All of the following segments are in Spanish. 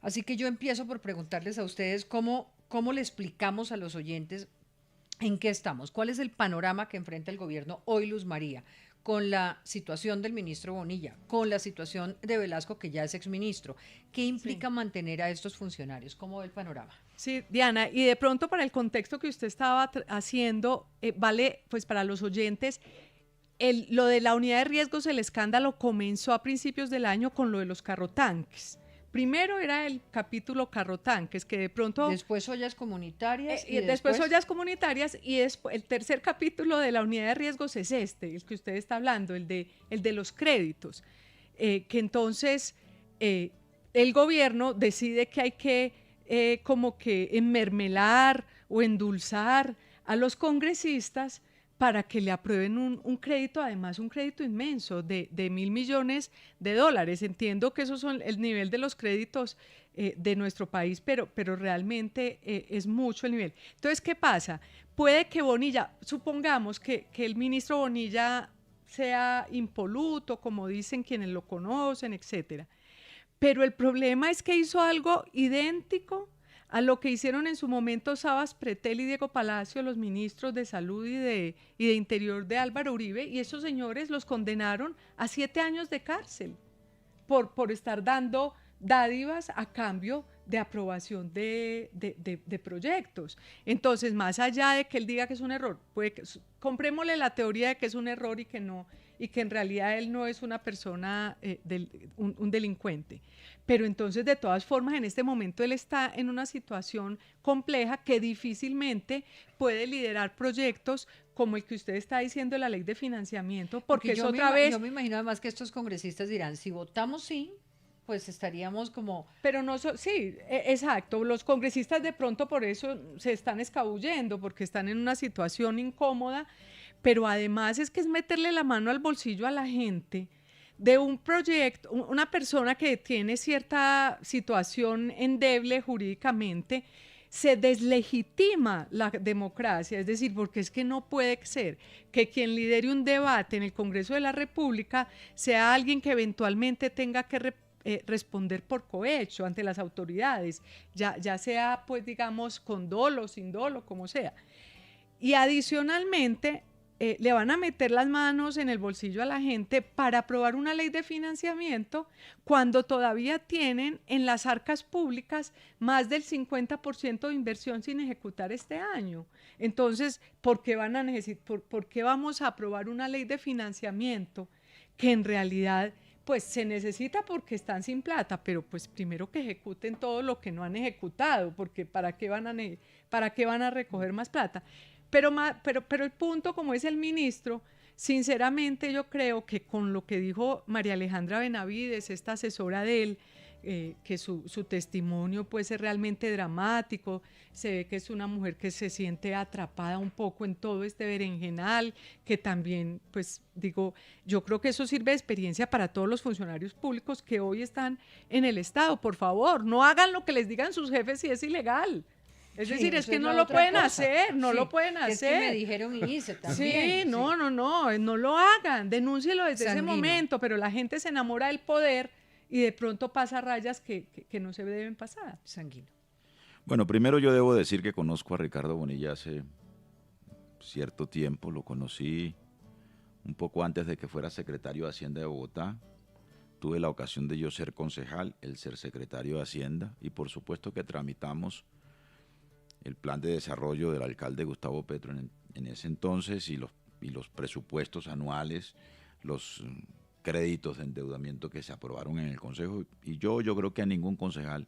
Así que yo empiezo por preguntarles a ustedes cómo le explicamos a los oyentes en qué estamos, cuál es el panorama que enfrenta el gobierno hoy, Luz María, con la situación del ministro Bonilla, con la situación de Velasco, que ya es exministro. ¿Qué Sí. implica mantener a estos funcionarios? ¿Cómo ve el panorama? Sí, Diana, y de pronto para el contexto que usted estaba haciendo, vale, pues para los oyentes, lo de la unidad de riesgos, el escándalo comenzó a principios del año con lo de los carrotanques. Primero era el capítulo carrotanques, que de pronto, Después ollas comunitarias y y después después ollas comunitarias, y el tercer capítulo de la unidad de riesgos es este, el que usted está hablando, el de los créditos, que entonces eh, el gobierno decide que hay que como que enmermelar o endulzar a los congresistas para que le aprueben un crédito, además un crédito inmenso de 1.000 millones de dólares. Entiendo que esos son el nivel de los créditos de nuestro país, pero realmente es mucho el nivel. Entonces, ¿qué pasa? Puede que Bonilla, supongamos que el ministro Bonilla sea impoluto, como dicen quienes lo conocen, etcétera. Pero el problema es que hizo algo idéntico a lo que hicieron en su momento Sabas Pretel y Diego Palacio, los ministros de Salud y de Interior de Álvaro Uribe, y esos señores los condenaron a 7 años de cárcel por estar dando dádivas a cambio de aprobación de proyectos. Entonces, más allá de que él diga que es un error, comprémosle la teoría de que es un error y que en realidad él no es una persona, un delincuente. Pero entonces, de todas formas, en este momento él está en una situación compleja que difícilmente puede liderar proyectos como el que usted está diciendo de la ley de financiamiento, porque porque es otra vez. yo me imagino además que estos congresistas dirán, si votamos sí, pues estaríamos como, Pero no, sí, exacto. Los congresistas de pronto por eso se están escabullendo, porque están en una situación incómoda, pero además es que es meterle la mano al bolsillo a la gente de un proyecto, una persona que tiene cierta situación endeble jurídicamente, se deslegitima la democracia, es decir, porque es que no puede ser que quien lidere un debate en el Congreso de la República sea alguien que eventualmente tenga que responder por cohecho ante las autoridades, ya sea pues digamos con dolo, sin dolo, como sea. Y adicionalmente le van a meter las manos en el bolsillo a la gente para aprobar una ley de financiamiento cuando todavía tienen en las arcas públicas más del 50% de inversión sin ejecutar este año. Entonces, ¿por qué van a por qué vamos a aprobar una ley de financiamiento que en realidad pues se necesita porque están sin plata, pero pues primero que ejecuten todo lo que no han ejecutado, porque para qué van a recoger más plata? Pero el punto, como es el ministro, sinceramente yo creo que con lo que dijo María Alejandra Benavides, esta asesora de él, que su testimonio pues es realmente dramático, se ve que es una mujer que se siente atrapada un poco en todo este berenjenal, que también pues digo, yo creo que eso sirve de experiencia para todos los funcionarios públicos que hoy están en el Estado. Por favor, no hagan lo que les digan sus jefes si es ilegal. Es sí, decir, es eso que es no la lo otra pueden cosa, hacer, no lo sí, pueden que es que me hacer. dijeron y hice Sí, también, no, sí, no, no, no lo hagan, denúncielo desde ese sanguino. momento, pero la gente se enamora del poder y de pronto pasa rayas que no se deben pasar. Sanguino. Bueno, primero yo debo decir que conozco a Ricardo Bonilla hace cierto tiempo, lo conocí un poco antes de que fuera secretario de Hacienda de Bogotá. Tuve la ocasión de yo ser concejal, él ser secretario de Hacienda, y por supuesto que tramitamos el plan de desarrollo del alcalde Gustavo Petro en ese entonces y los presupuestos anuales, los créditos de endeudamiento que se aprobaron en el Consejo. Y yo creo que a ningún concejal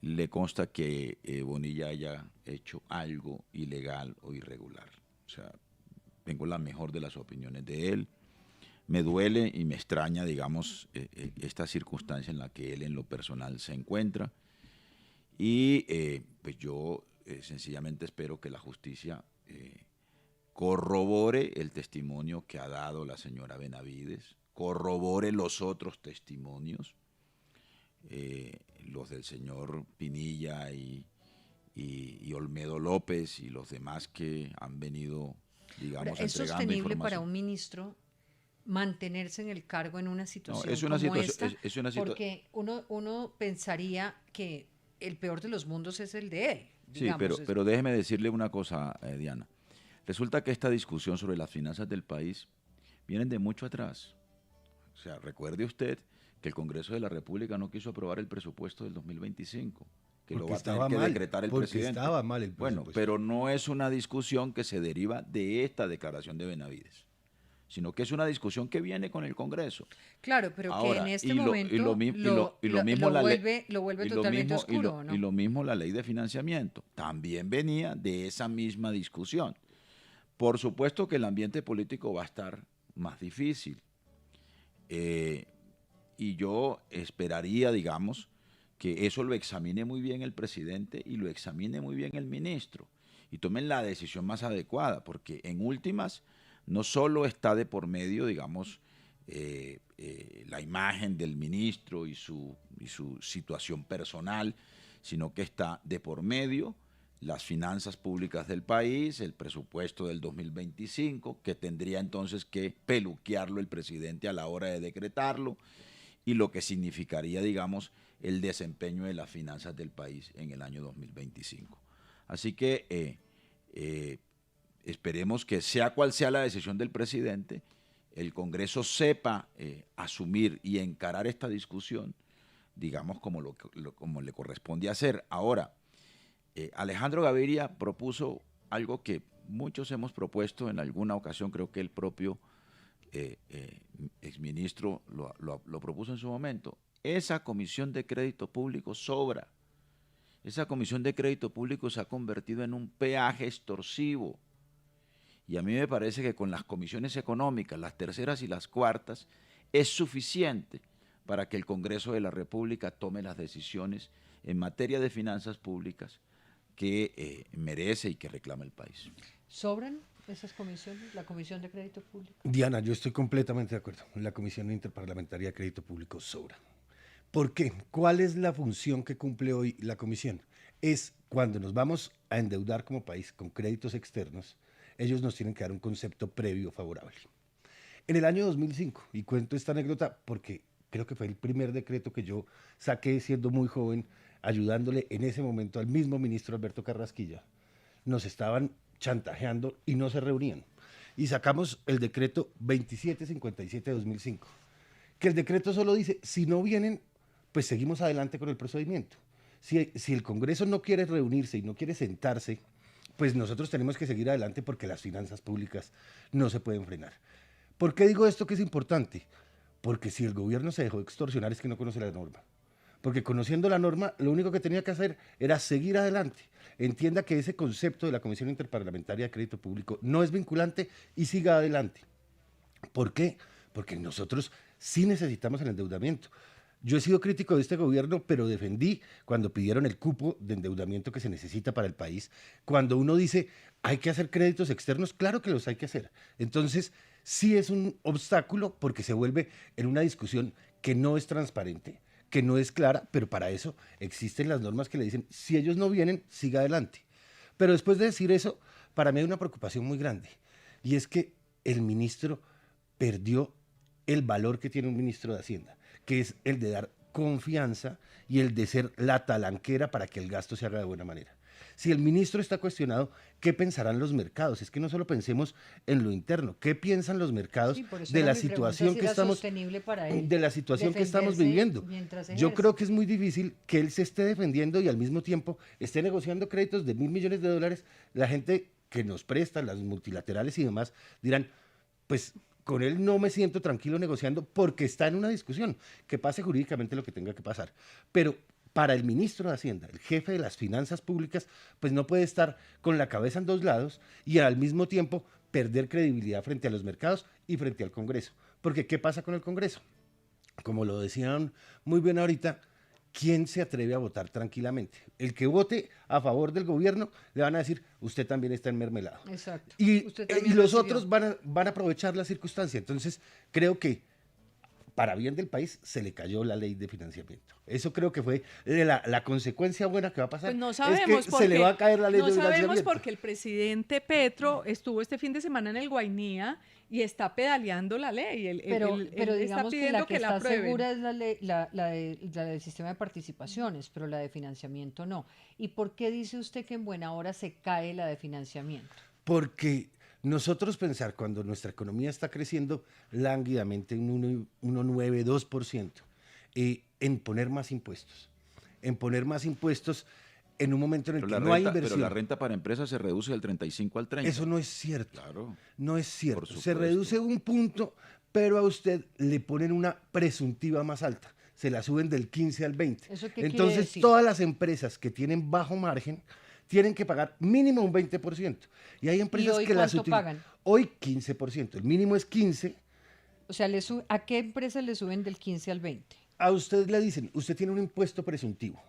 le consta que Bonilla haya hecho algo ilegal o irregular. O sea, tengo la mejor de las opiniones de él. Me duele y me extraña, digamos, esta circunstancia en la que él en lo personal se encuentra. Y pues yo sencillamente espero que la justicia corrobore el testimonio que ha dado la señora Benavides, corrobore los otros testimonios, los del señor Pinilla y Olmedo López y los demás que han venido, Ahora, digamos, ¿es entregando sostenible para información. un ministro mantenerse en el cargo en una situación es una como situación, esta? es una Porque uno pensaría que el peor de los mundos es el de él, Sí, digamos. pero déjeme decirle una cosa, Diana. Resulta que esta discusión sobre las finanzas del país vienen de mucho atrás. O sea, recuerde usted que el Congreso de la República no quiso aprobar el presupuesto del 2025, que Porque lo va a tener estaba que mal, decretar el porque presidente. estaba mal el Bueno, presupuesto. pero no es una discusión que se deriva de esta declaración de Benavides, sino que es una discusión que viene con el Congreso. Claro, pero Ahora, que en este momento lo vuelve totalmente oscuro, ¿no? Y lo mismo la ley de financiamiento. También venía de esa misma discusión. Por supuesto que el ambiente político va a estar más difícil. Y yo esperaría, digamos, que eso lo examine muy bien el presidente y lo examine muy bien el ministro y tomen la decisión más adecuada, porque en últimas no solo está de por medio, digamos, la imagen del ministro y su situación personal, sino que está de por medio las finanzas públicas del país, el presupuesto del 2025, que tendría entonces que peluquearlo el presidente a la hora de decretarlo, y lo que significaría, digamos, el desempeño de las finanzas del país en el año 2025. Así que esperemos que sea cual sea la decisión del presidente, el Congreso sepa asumir y encarar esta discusión, digamos, como le corresponde hacer. Ahora, Alejandro Gaviria propuso algo que muchos hemos propuesto en alguna ocasión, creo que el propio exministro lo propuso en su momento. Esa comisión de crédito público sobra. Esa comisión de crédito público se ha convertido en un peaje extorsivo. Y a mí me parece que con las comisiones económicas, las terceras y las cuartas, es suficiente para que el Congreso de la República tome las decisiones en materia de finanzas públicas que merece y que reclama el país. ¿Sobran esas comisiones, la Comisión de Crédito Público? Diana, yo estoy completamente de acuerdo. La Comisión Interparlamentaria de Crédito Público sobra. ¿Por qué? ¿Cuál es la función que cumple hoy la Comisión? Es cuando nos vamos a endeudar como país con créditos externos, ellos nos tienen que dar un concepto previo favorable. En el año 2005, y cuento esta anécdota porque creo que fue el primer decreto que yo saqué siendo muy joven, ayudándole en ese momento al mismo ministro Alberto Carrasquilla, nos estaban chantajeando y no se reunían. Y sacamos el decreto 2757 de 2005, que el decreto solo dice, si no vienen, pues seguimos adelante con el procedimiento. Si el Congreso no quiere reunirse y no quiere sentarse, pues nosotros tenemos que seguir adelante porque las finanzas públicas no se pueden frenar. ¿Por qué digo esto que es importante? Porque si el gobierno se dejó extorsionar es que no conoce la norma. Porque conociendo la norma, lo único que tenía que hacer era seguir adelante. Entienda que ese concepto de la Comisión Interparlamentaria de Crédito Público no es vinculante y siga adelante. ¿Por qué? Porque nosotros sí necesitamos el endeudamiento. Yo he sido crítico de este gobierno, pero defendí cuando pidieron el cupo de endeudamiento que se necesita para el país. Cuando uno dice, hay que hacer créditos externos, claro que los hay que hacer. Entonces, sí es un obstáculo porque se vuelve en una discusión que no es transparente, que no es clara, pero para eso existen las normas que le dicen, si ellos no vienen, siga adelante. Pero después de decir eso, para mí hay una preocupación muy grande, y es que el ministro perdió el valor que tiene un ministro de Hacienda, que es el de dar confianza y el de ser la talanquera para que el gasto se haga de buena manera. Si el ministro está cuestionado, ¿qué pensarán los mercados? Es que no solo pensemos en lo interno, ¿qué piensan los mercados de la situación que estamos viviendo? Yo creo que es muy difícil que él se esté defendiendo y al mismo tiempo esté negociando créditos de $1.000 millones. La gente que nos presta, las multilaterales y demás, dirán, pues con él no me siento tranquilo negociando porque está en una discusión, que pase jurídicamente lo que tenga que pasar. Pero para el ministro de Hacienda, el jefe de las finanzas públicas, pues no puede estar con la cabeza en dos lados y al mismo tiempo perder credibilidad frente a los mercados y frente al Congreso. Porque ¿qué pasa con el Congreso? Como lo decían muy bien ahorita, ¿quién se atreve a votar tranquilamente? El que vote a favor del gobierno le van a decir, usted también está enmermelado. Exacto. Y los otros van a aprovechar la circunstancia. Entonces, creo que para bien del país, se le cayó la ley de financiamiento. Eso creo que fue la consecuencia buena que va a pasar. Pues no sabemos es que se le va a caer la ley de no sabemos financiamiento. porque el presidente Petro estuvo este fin de semana en el Guainía y está pedaleando la ley. Pero Él está digamos que pidiendo la que la está aprueben. segura es la del sistema de participaciones, pero la de financiamiento no. ¿Y por qué dice usted que en buena hora se cae la de financiamiento? Porque nosotros pensar cuando nuestra economía está creciendo lánguidamente en 1,9, 2%, en poner más impuestos, en un momento en el que no hay inversión. Pero la renta para empresas se reduce del 35 al 30. Eso no es cierto. Claro. No es cierto. Por Se supuesto. reduce un punto, pero a usted le ponen una presuntiva más alta. Se la suben del 15 al 20. ¿Eso qué quiere Entonces, decir? todas las empresas que tienen bajo margen tienen que pagar mínimo un 20%. Y hay empresas hoy que las cuánto pagan? Hoy 15%. El mínimo es 15%. O sea, ¿a qué empresas le suben del 15 al 20? A usted le dicen, usted tiene un impuesto presuntivo.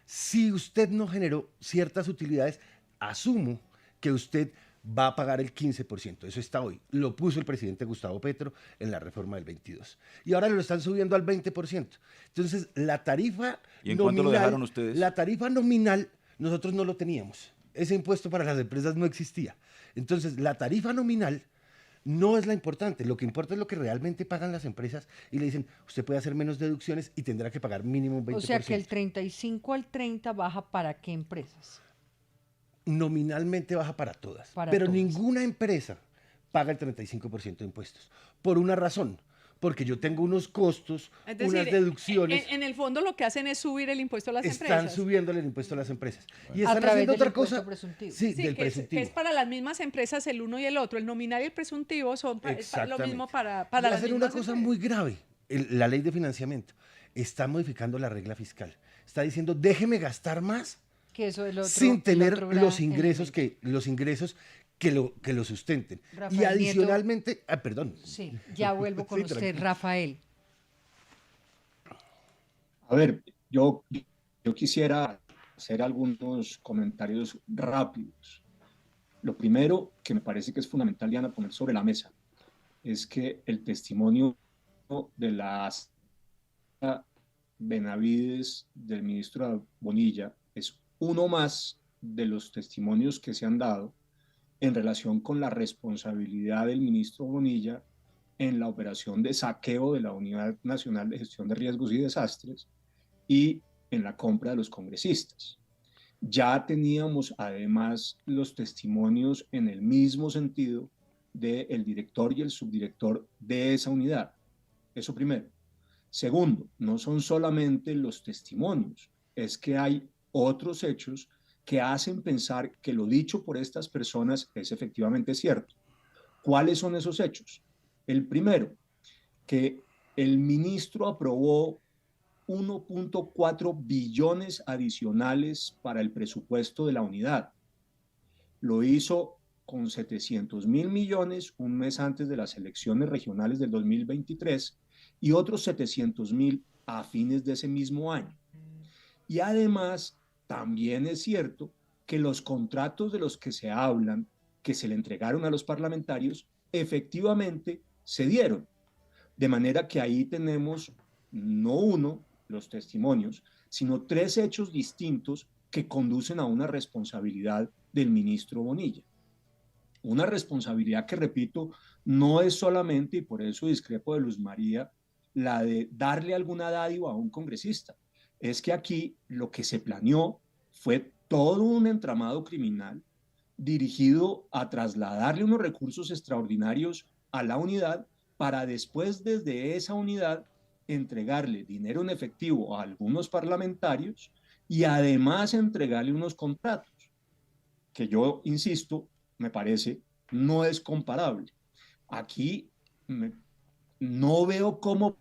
Si usted no generó ciertas utilidades, asumo que usted va a pagar el 15%. Eso está hoy. Lo puso el presidente Gustavo Petro en la reforma del 22. Y ahora lo están subiendo al 20%. Entonces, la tarifa ¿Y en cuánto lo dejaron ustedes? La tarifa nominal, nosotros no lo teníamos. Ese impuesto para las empresas no existía. Entonces, la tarifa nominal no es la importante. Lo que importa es lo que realmente pagan las empresas y le dicen, usted puede hacer menos deducciones y tendrá que pagar mínimo un 20%. O sea, que el 35 al 30 baja ¿para qué empresas? Nominalmente baja para todas. Para pero todas. ninguna empresa paga el 35% de impuestos. Por una razón. Porque yo tengo unos costos, Es decir, unas deducciones. En el fondo lo que hacen es subir el impuesto a las Están empresas. subiéndole el impuesto a las empresas. Y A están través haciendo del otra impuesto cosa. presuntivo. Sí, Sí, del que presuntivo. es para las mismas empresas el uno y el otro. El nominal y el presuntivo son es lo mismo para y las hacen una mismas cosa empresas. muy grave. La ley de financiamiento está modificando la regla fiscal. Está diciendo, déjeme gastar más Que eso es lo otro, sin el tener otro gran los ingresos elemento. que lo sustenten. Rafael Y adicionalmente, perdón. Sí, ya vuelvo con Sí, usted, tranquilo. Rafael. A ver, yo quisiera hacer algunos comentarios rápidos. Lo primero que me parece que es fundamental, Diana, poner sobre la mesa es que el testimonio de la Benavides del ministro Bonilla es uno más de los testimonios que se han dado en relación con la responsabilidad del ministro Bonilla en la operación de saqueo de la Unidad Nacional de Gestión de Riesgos y Desastres y en la compra de los congresistas. Ya teníamos además los testimonios en el mismo sentido del director y el subdirector de esa unidad. Eso primero. Segundo, no son solamente los testimonios, es que hay otros hechos que hacen pensar que lo dicho por estas personas es efectivamente cierto. ¿Cuáles son esos hechos? El primero, que el ministro aprobó 1.4 billones adicionales para el presupuesto de la unidad. Lo hizo con 700.000 millones un mes antes de las elecciones regionales del 2023 y otros 700.000 a fines de ese mismo año. Y además, también es cierto que los contratos de los que se hablan, que se le entregaron a los parlamentarios, efectivamente se dieron. De manera que ahí tenemos no uno, los testimonios, sino tres hechos distintos que conducen a una responsabilidad del ministro Bonilla. Una responsabilidad que, repito, no es solamente, y por eso discrepo de Luz María, la de darle alguna dádiva a un congresista. Es que aquí lo que se planeó fue todo un entramado criminal dirigido a trasladarle unos recursos extraordinarios a la unidad para después desde esa unidad entregarle dinero en efectivo a algunos parlamentarios y además entregarle unos contratos, que yo insisto, me parece, no es comparable. Aquí no veo cómo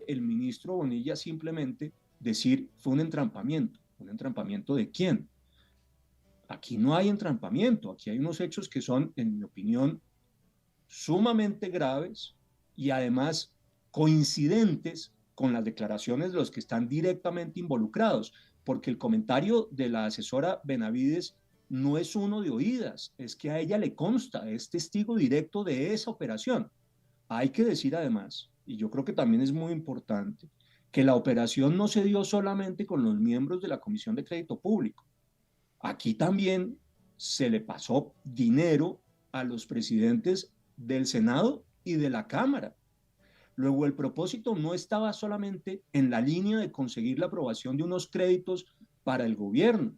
el ministro Bonilla simplemente decir fue un entrampamiento. ¿Un entrampamiento de quién? Aquí no hay entrampamiento, aquí hay unos hechos que son, en mi opinión, sumamente graves y además coincidentes con las declaraciones de los que están directamente involucrados, porque el comentario de la asesora Benavides no es uno de oídas, es que a ella le consta, es testigo directo de esa operación. Hay que decir además y yo creo que también es muy importante, que la operación no se dio solamente con los miembros de la Comisión de Crédito Público. Aquí también se le pasó dinero a los presidentes del Senado y de la Cámara. Luego, el propósito no estaba solamente en la línea de conseguir la aprobación de unos créditos para el gobierno.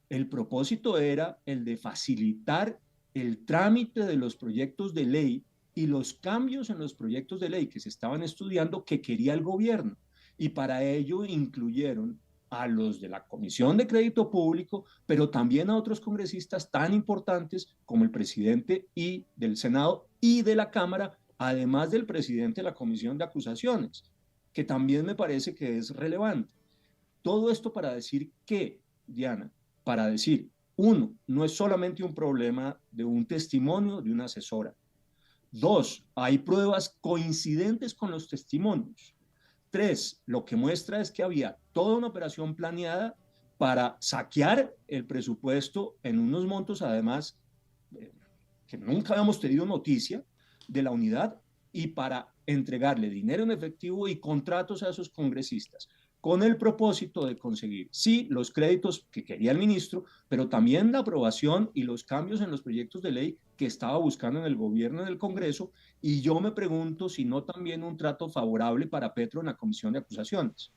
El propósito era el de facilitar el trámite de los proyectos de ley y los cambios en los proyectos de ley que se estaban estudiando que quería el gobierno. Y para ello incluyeron a los de la Comisión de Crédito Público, pero también a otros congresistas tan importantes como el presidente y del Senado y de la Cámara, además del presidente de la Comisión de Acusaciones, que también me parece que es relevante. Todo esto para decir que, Diana, para decir, uno, no es solamente un problema de un testimonio de una asesora. Dos, hay pruebas coincidentes con los testimonios. Tres, lo que muestra es que había toda una operación planeada para saquear el presupuesto en unos montos, además, que nunca habíamos tenido noticia de la unidad, y para entregarle dinero en efectivo y contratos a esos congresistas, con el propósito de conseguir, sí, los créditos que quería el ministro, pero también la aprobación y los cambios en los proyectos de ley que estaba buscando en el gobierno y en el Congreso, y yo me pregunto si no también un trato favorable para Petro en la Comisión de Acusaciones.